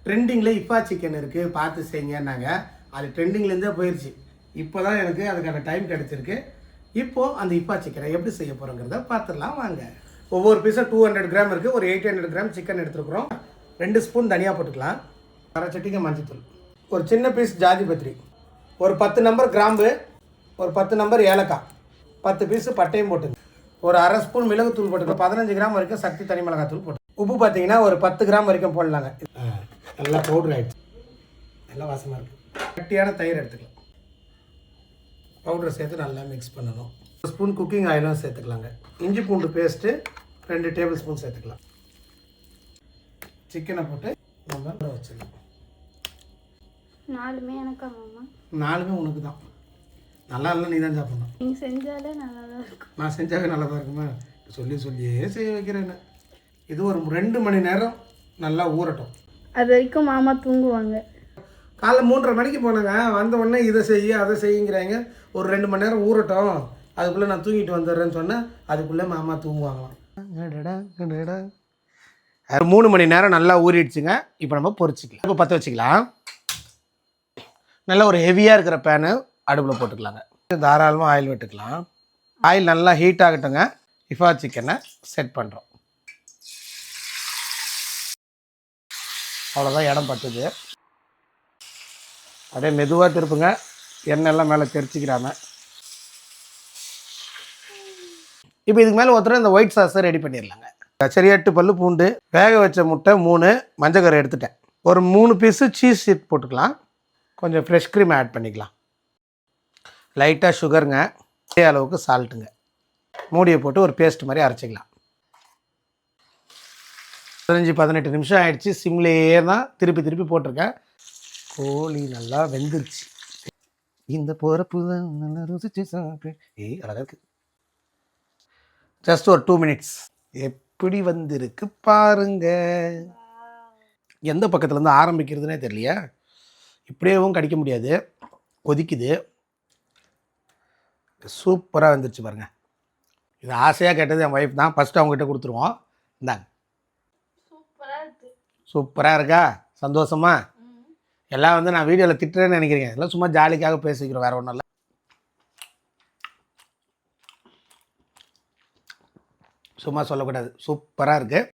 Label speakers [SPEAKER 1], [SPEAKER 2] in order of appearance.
[SPEAKER 1] ட்ரெண்டிங்கில் இப்பா சிக்கன் இருக்குது பார்த்து செய்யுங்கன்னாங்க. அது ட்ரெண்டிங்லேருந்தே போயிடுச்சு. இப்போ தான் எனக்கு அதுக்கான டைம் கிடச்சிருக்கு. இப்போது அந்த இப்பா சிக்கனை எப்படி செய்ய போகிறோங்கிறத பார்த்துடலாம் வாங்க. ஒவ்வொரு பீஸும் 200 கிராம் இருக்குது. ஒரு 800 கிராம் சிக்கன் எடுத்துருக்குறோம். 2 ஸ்பூன் தனியாக போட்டுக்கலாம். அரை சட்டிக்கு மஞ்சத்தூள், ஒரு சின்ன பீஸ் ஜாதி பத்திரி, ஒரு 10 நம்பர் கிராம்பு, ஒரு 10 நம்பர் ஏலக்காய், 10 பீஸு பட்டையும் போட்டுங்க. ஒரு அரை ஸ்பூன் மிளகுத்தூள் போட்டுக்கலாம். 15 கிராம் வரைக்கும் சக்தி தனி மிளகாத்தூள் போட்டு. உப்பு பார்த்தீங்கன்னா ஒரு 10 கிராம் வரைக்கும் போடலாங்க. நல்லா பவுடர் ஆகிடுச்சு, நல்லா வாசமாக இருக்குது. கட்டியான தயிர் எடுத்துக்கலாம். பவுடரை சேர்த்து நல்லா மிக்ஸ் பண்ணணும். ஒரு ஸ்பூன் குக்கிங் ஆயிலும் சேர்த்துக்கலாங்க. இஞ்சி பூண்டு பேஸ்ட்டு 2 டேபிள் ஸ்பூன் சேர்த்துக்கலாம். சிக்கனை போட்டு நம்ம வச்சுக்கலாம்.
[SPEAKER 2] 4மே எனக்கா மாமா?
[SPEAKER 1] 4மே உனக்கு தான். நல்லா இல்லை, நீ தான் சாப்பிடணும்.
[SPEAKER 2] நீங்கள் செஞ்சாலே நல்லா தான் இருக்கும்.
[SPEAKER 1] நான் செஞ்சாவே நல்லா தான் இருக்குமா? சொல்லியே செய்ய வைக்கிறேன். இது ஒரு 2 மணி நேரம் நல்லா ஊறட்டும்.
[SPEAKER 2] அது வரைக்கும் மாமா தூங்குவாங்க.
[SPEAKER 1] காலைல 3:30 மணிக்கு போனாங்க. வந்த உடனே இதை செய்ய அதை செய்யுங்கிறாங்க. ஒரு 2 மணி நேரம் ஊறட்டும், அதுக்குள்ளே நான் தூங்கிட்டு வந்துடுறேன்னு சொன்னேன். அதுக்குள்ளே மாமா தூங்குவாங்களாம். 3 மணி நேரம் நல்லா ஊறிடுச்சுங்க. இப்போ நம்ம பொரிச்சிக்கலாம். இப்போ பற்ற வச்சுக்கலாம். நல்லா ஒரு ஹெவியாக இருக்கிற பேனு அடுப்பில் போட்டுக்கலாங்க. தாராளமாக ஆயில் விட்டுக்கலாம். ஆயில் நல்லா ஹீட் ஆகட்டுங்க. இஃபா சிக்கனை செட் பண்ணுறோம். அவ்வளோதான், இடம் பத்துது. அப்படியே மெதுவாக திருப்புங்க, எண்ணெய் எல்லாம் மேலே தெரிச்சிக்கிறாம. இப்போ இதுக்கு மேலே ஒருத்தர் இந்த ஒயிட் சாஸை ரெடி பண்ணிடலாங்க. சரி, 8 பல்லு பூண்டு, வேக வச்ச முட்டை 3, மஞ்சக்கரை எடுத்துட்டேன். ஒரு 3 பீஸு சீஸ் ஷீட் போட்டுக்கலாம். கொஞ்சம் ஃப்ரெஷ் க்ரீம் ஆட் பண்ணிக்கலாம். லைட்டாக சுகருங்க, அதே அளவுக்கு சால்ட்டுங்க. மூடியை போட்டு ஒரு பேஸ்ட் மாதிரி அரைச்சிக்கலாம். 15-18 நிமிஷம் ஆகிடுச்சு. சிம்லேயே தான் திருப்பி திருப்பி போட்டிருக்கேன். கோழி நல்லா வெந்துருச்சு. இந்த போகிறப்பு தான் நல்லா ருசிச்சு சாப்பிட்டு அழகாக இருக்குது. ஜஸ்ட் ஒரு 2 மினிட்ஸ். எப்படி வந்திருக்கு பாருங்க. எந்த பக்கத்துலேருந்து ஆரம்பிக்கிறதுனே தெரியலையா? இப்படியேவும் கடிக்க முடியாது, கொதிக்குது. சூப்பராக வந்துருச்சு பாருங்கள். இது ஆசையாக கேட்டது என் ஒய்ஃப் தான். ஃபஸ்ட்டு அவங்ககிட்ட கொடுத்துருவோம். இந்தாங்க. சூப்பராக இருக்கா? சந்தோஷமா? எல்லாம் வந்து நான் வீடியோவில் திட்டுறேன்னு நினைக்கிறீங்க. எல்லாம் சும்மா ஜாலிக்காக பேசிக்கிறோம், வேறு ஒன்றும் இல்லை. சும்மா சொல்லக்கூடாது. சூப்பராக இருக்குது.